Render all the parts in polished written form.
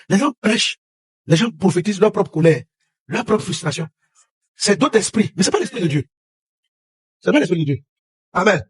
Les gens prêchent, les gens prophétisent leur propre colère, leur propre frustration. C'est d'autres esprits, mais c'est pas l'esprit de Dieu. C'est pas l'esprit de Dieu. Amen.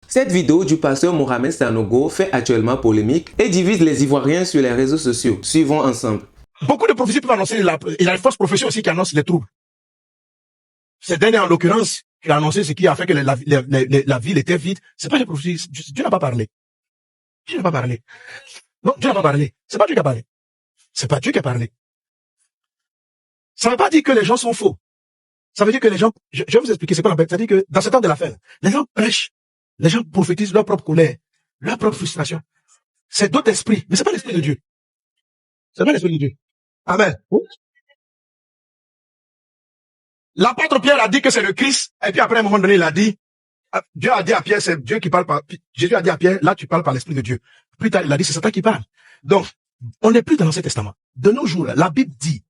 Cette vidéo du pasteur Mohamed Sanogo fait actuellement polémique et divise les Ivoiriens sur les réseaux sociaux. Suivons ensemble. Beaucoup de prophéties peuvent annoncer, il y a les fausses prophéties aussi qui annoncent les troubles. Cette dernière, en l'occurrence, qui a annoncé ce qui a fait que la ville était vide, c'est pas les prophéties. Dieu n'a pas parlé. Dieu n'a pas parlé. Non, Dieu n'a pas parlé. C'est pas Dieu qui a parlé. C'est pas Dieu qui a parlé. Ça ne veut pas dire que les gens sont faux. Ça veut dire que les gens, je vais vous expliquer c'est quoi la bête. Ça veut dire que dans ce temps de la fin, les gens prêchent, les gens prophétisent leur propre colère, leur propre frustration. C'est d'autres esprits, mais c'est pas l'esprit de Dieu. C'est pas l'esprit de Dieu. Amen. L'apôtre Pierre a dit que c'est le Christ, et puis après à un moment donné, il a dit, Dieu a dit à Pierre, c'est Dieu qui parle par, Jésus a dit à Pierre, là tu parles par l'esprit de Dieu. Plus tard, il a dit, c'est Satan qui parle. Donc, on n'est plus dans l'Ancien Testament. De nos jours, la Bible dit,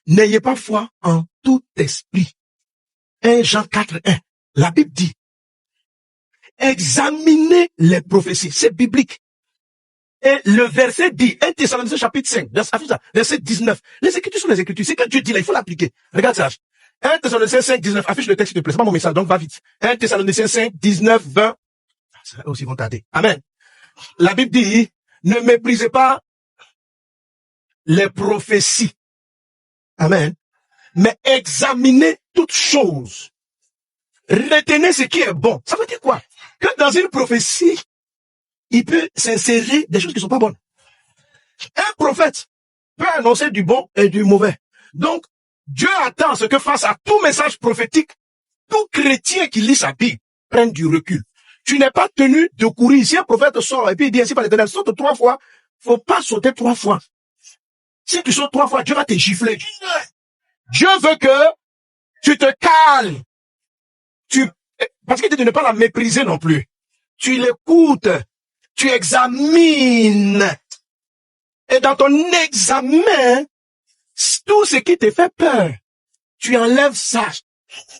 n'ayez pas foi en tout esprit. 1 Jean 4:1. La Bible dit, examinez les prophéties. C'est biblique. Et le verset dit, 1 Thessaloniciens chapitre 5, verset 19. Les Écritures sont les Écritures. C'est que Dieu dit là, il faut l'appliquer. Regarde ça. 1 Thessaloniciens 5, 19. Affiche le texte s'il te plaît. C'est pas mon message, donc va vite. 1 Thessaloniciens 5, 19, 20. Ça aussi vont tarder. Amen. La Bible dit, ne méprisez pas les prophéties. Amen. Mais examinez toutes choses. Retenez ce qui est bon. Ça veut dire quoi? Que dans une prophétie, il peut s'insérer des choses qui sont pas bonnes. Un prophète peut annoncer du bon et du mauvais. Donc, Dieu attend ce que face à tout message prophétique, tout chrétien qui lit sa Bible prenne du recul. Tu n'es pas tenu de courir. Si un prophète sort et puis il dit ainsi par l'Éternel, saute 3 fois, faut pas sauter 3 fois. Si tu sautes 3 fois, Dieu va te gifler. Dieu veut que tu te calmes. Parce qu'il dit de ne pas la mépriser non plus. Tu l'écoutes, tu examines. Et dans ton examen, tout ce qui te fait peur, tu enlèves ça.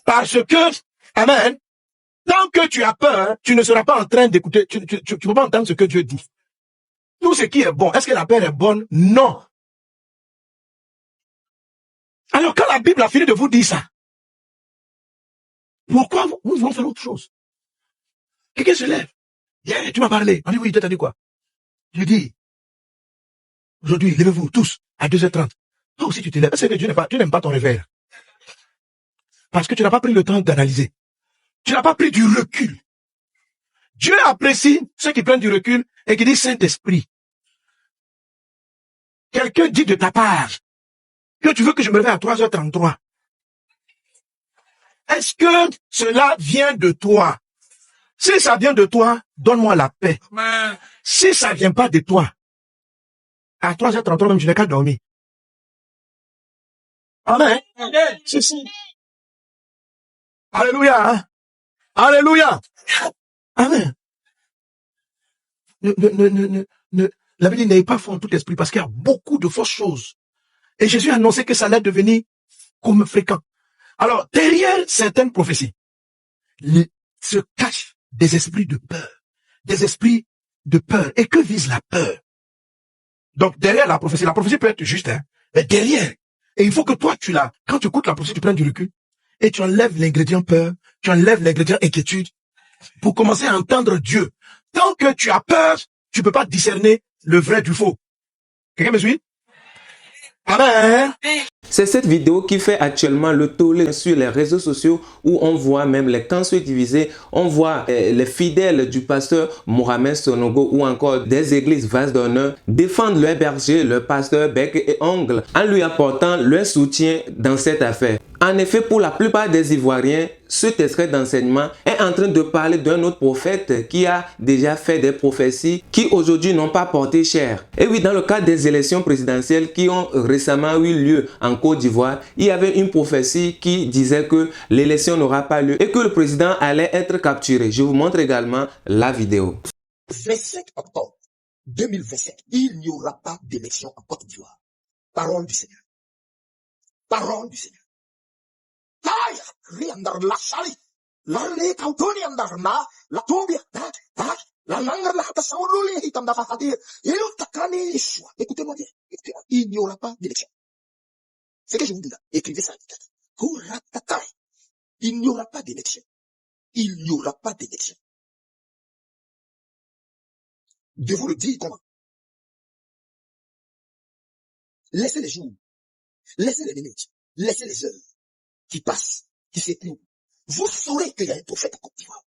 Parce que, amen, tant que tu as peur, tu ne seras pas en train d'écouter, tu ne peux pas entendre ce que Dieu dit. Tout ce qui est bon, est-ce que la peur est bonne? Non. Alors quand la Bible a fini de vous dire ça, pourquoi vous voulez faire autre chose? Quelqu'un se lève. Yeah, tu m'as parlé. On dit oui, tu as dit quoi? Je dis, aujourd'hui, levez-vous tous à 2h30. Toi aussi tu te lèves. C'est que tu n'aimes pas ton réveil. Parce que tu n'as pas pris le temps d'analyser. Tu n'as pas pris du recul. Dieu apprécie ceux qui prennent du recul et qui disent Saint-Esprit. Quelqu'un dit de ta part que tu veux que je me réveille à 3h33. Est-ce que cela vient de toi? Si ça vient de toi, donne-moi la paix. Si ça vient pas de toi, à 3h33 même, je n'ai qu'à dormir. Amen. C'est ça. Alléluia. Hein? Alléluia. Amen. La Bible dit, n'ayez pas foi en tout esprit parce qu'il y a beaucoup de fausses choses. Et Jésus a annoncé que ça allait devenir comme fréquent. Alors, derrière certaines prophéties, se cachent des esprits de peur. Des esprits de peur. Et que vise la peur? Donc, derrière la prophétie peut être juste, hein, mais derrière. Et il faut que toi, quand tu écoutes la prophétie, tu prennes du recul. Et tu enlèves l'ingrédient peur, tu enlèves l'ingrédient inquiétude, pour commencer à entendre Dieu. Tant que tu as peur, tu peux pas discerner le vrai du faux. Quelqu'un me suit? Amen. C'est cette vidéo qui fait actuellement le tollé sur les réseaux sociaux où on voit même les camps se diviser, on voit les fidèles du pasteur Mohamed Sanogo ou encore des églises vases d'honneur défendre leur berger, leur pasteur bec et ongle en lui apportant leur soutien dans cette affaire. En effet, pour la plupart des Ivoiriens, cet extrait d'enseignement est en train de parler d'un autre prophète qui a déjà fait des prophéties qui aujourd'hui n'ont pas porté cher. Et oui, dans le cadre des élections présidentielles qui ont récemment eu lieu en Côte d'Ivoire, il y avait une prophétie qui disait que l'élection n'aura pas lieu et que le président allait être capturé. Je vous montre également la vidéo. 27 octobre 2027, il n'y aura pas d'élection en Côte d'Ivoire. Parole du Seigneur. Parole du Seigneur. Lalle kautoni andarna, la tombia, la langue la hata sauruli hitam da fahadir. Il takani Yeshua. Écoutez-moi bien. Il n'y aura pas d'élection. C'est que je vous dis là. Écrivez ça. Il n'y aura pas d'élection. Il n'y aura pas d'élection. De vous le dire comment? Laissez les jours, laissez les minutes, laissez les heures qui passent, qui s'écoulent. Vous saurez qu'il y a un prophète en Côte d'Ivoire.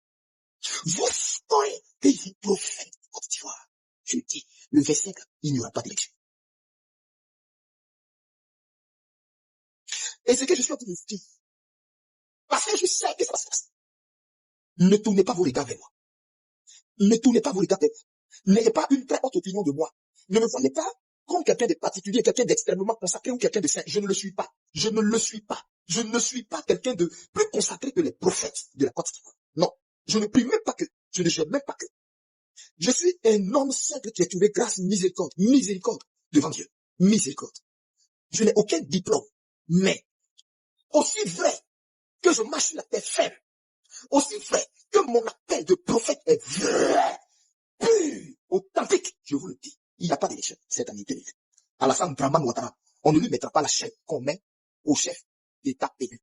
Vous saurez qu'il y a un prophète en Côte d'Ivoire. Je dis, le verset, il n'y aura pas d'élection. Et c'est que je suis en train de vous dire, parce que je sais que ça se passe. Ne tournez pas vos regards vers moi. Ne tournez pas vos regards vers moi. N'ayez pas une très haute opinion de moi. Ne me voyez pas comme quelqu'un de particulier, quelqu'un d'extrêmement consacré ou quelqu'un de saint. Je ne le suis pas. Je ne le suis pas. Je ne suis pas quelqu'un de plus consacré que les prophètes de la Côte d'Ivoire. Non. Je ne prie même pas que. Je ne gère même pas que. Je suis un homme simple qui a trouvé grâce, miséricorde devant Dieu. Miséricorde. Je n'ai aucun diplôme. Mais, aussi vrai que je marche sur la terre ferme, aussi vrai que mon appel de prophète est vrai, pur, authentique, je vous le dis. Il n'y a pas d'élection cette année 2020. Alassane Draman Ouattara, on ne lui mettra pas la chaîne qu'on met au chef d'État élu.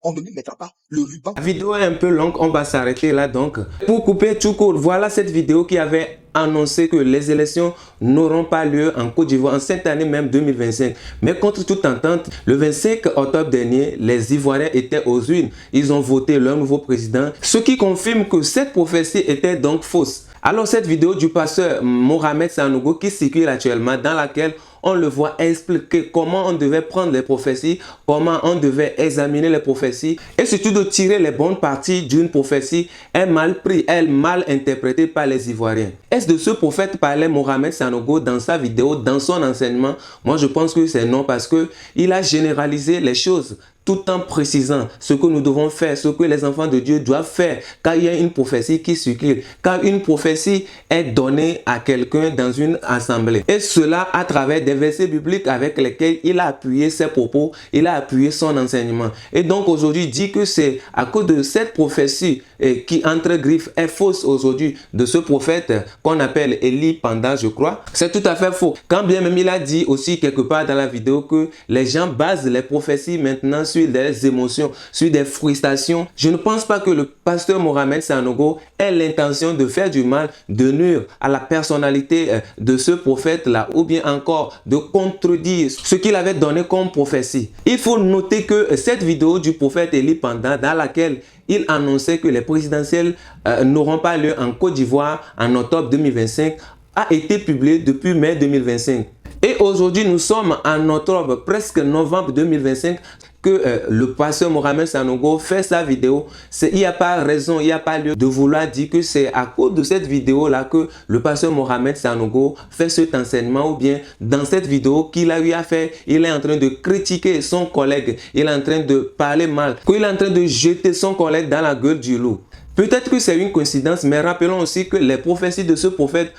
On ne lui mettra pas le ruban. La vidéo est un peu longue, on va s'arrêter là donc. Pour couper tout court, voilà cette vidéo qui avait annoncé que les élections n'auront pas lieu en Côte d'Ivoire en cette année même 2025. Mais contre toute entente, le 25 octobre dernier, les Ivoiriens étaient aux urnes. Ils ont voté leur nouveau président, ce qui confirme que cette prophétie était donc fausse. Alors cette vidéo du pasteur Mohamed Sanogo qui circule actuellement, dans laquelle on le voit expliquer comment on devait prendre les prophéties, comment on devait examiner les prophéties et surtout de tirer les bonnes parties d'une prophétie est mal pris, est mal interprétée par les Ivoiriens. Est-ce de ce prophète parlait Mohamed Sanogo dans sa vidéo, dans son enseignement? Moi je pense que c'est non, parce que il a généralisé les choses tout en précisant ce que nous devons faire, ce que les enfants de Dieu doivent faire quand il y a une prophétie qui circule, quand une prophétie est donnée à quelqu'un dans une assemblée. Et cela à travers des versets bibliques avec lesquels il a appuyé ses propos, il a appuyé son enseignement. Et donc aujourd'hui, il dit que c'est à cause de cette prophétie qui entre griffes est fausse aujourd'hui de ce prophète qu'on appelle Élie Panda, je crois. C'est tout à fait faux. Quand bien même il a dit aussi quelque part dans la vidéo que les gens basent les prophéties maintenant sur des émotions, sur des frustrations. Je ne pense pas que le pasteur Mohamed Sanogo ait l'intention de faire du mal, de nuire à la personnalité de ce prophète-là, ou bien encore de contredire ce qu'il avait donné comme prophétie. Il faut noter que cette vidéo du prophète Élie Panda, dans laquelle il annonçait que les présidentielles n'auront pas lieu en Côte d'Ivoire en octobre 2025, a été publiée depuis mai 2025. Et aujourd'hui, nous sommes en octobre, presque novembre 2025, que le pasteur Mohamed Sanogo fait sa vidéo. Il n'y a pas raison, il n'y a pas lieu de vouloir dire que c'est à cause de cette vidéo-là que le pasteur Mohamed Sanogo fait cet enseignement, ou bien dans cette vidéo qu'il a eu à faire, il est en train de critiquer son collègue, il est en train de parler mal, qu'il est en train de jeter son collègue dans la gueule du loup. Peut-être que c'est une coïncidence, mais rappelons aussi que les prophéties de ce prophète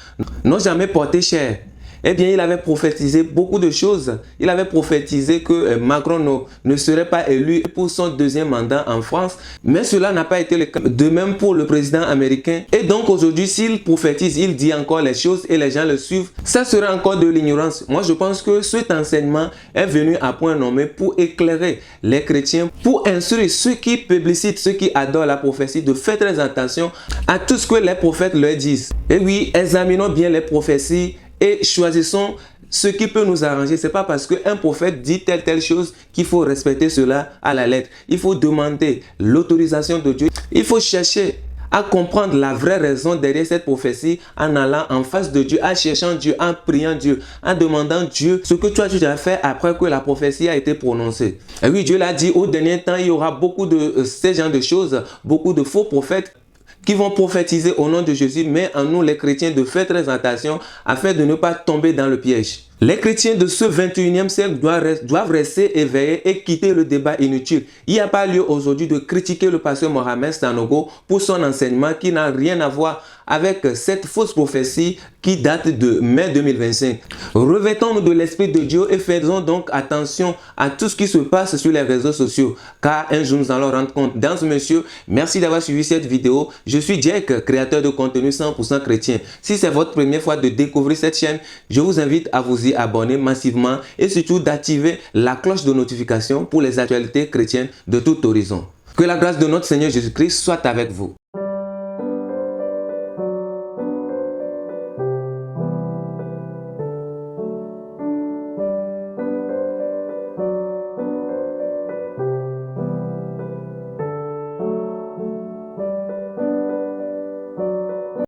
n'ont jamais porté chair. Eh bien, il avait prophétisé beaucoup de choses. Il avait prophétisé que Macron ne serait pas élu pour son deuxième mandat en France. Mais cela n'a pas été le cas. De même pour le président américain. Et donc aujourd'hui, s'il prophétise, il dit encore les choses et les gens le suivent, ça serait encore de l'ignorance. Moi, je pense que cet enseignement est venu à point nommé pour éclairer les chrétiens, pour instruire ceux qui publicitent, ceux qui adorent la prophétie, de faire très attention à tout ce que les prophètes leur disent. Et oui, examinons bien les prophéties et choisissons ce qui peut nous arranger. Ce n'est pas parce qu'un prophète dit telle chose qu'il faut respecter cela à la lettre. Il faut demander l'autorisation de Dieu. Il faut chercher à comprendre la vraie raison derrière cette prophétie en allant en face de Dieu, en cherchant Dieu, en priant Dieu, en demandant Dieu ce que toi tu as fait après que la prophétie a été prononcée. Et oui, Dieu l'a dit, au dernier temps, il y aura beaucoup de ces genres de choses, beaucoup de faux prophètes qui vont prophétiser au nom de Jésus, mais en nous les chrétiens de faire très attention afin de ne pas tomber dans le piège. Les chrétiens de ce 21e siècle doivent rester éveillés et quitter le débat inutile. Il n'y a pas lieu aujourd'hui de critiquer le pasteur Mohamed Sanogo pour son enseignement qui n'a rien à voir avec cette fausse prophétie qui date de mai 2025. Revêtons-nous de l'Esprit de Dieu et faisons donc attention à tout ce qui se passe sur les réseaux sociaux, car un jour nous allons rendre compte. Dans ce monsieur, merci d'avoir suivi cette vidéo. Je suis Jack, créateur de contenu 100% chrétien. Si c'est votre première fois de découvrir cette chaîne, je vous invite à vous y abonner massivement et surtout d'activer la cloche de notification pour les actualités chrétiennes de tout horizon. Que la grâce de notre Seigneur Jésus-Christ soit avec vous.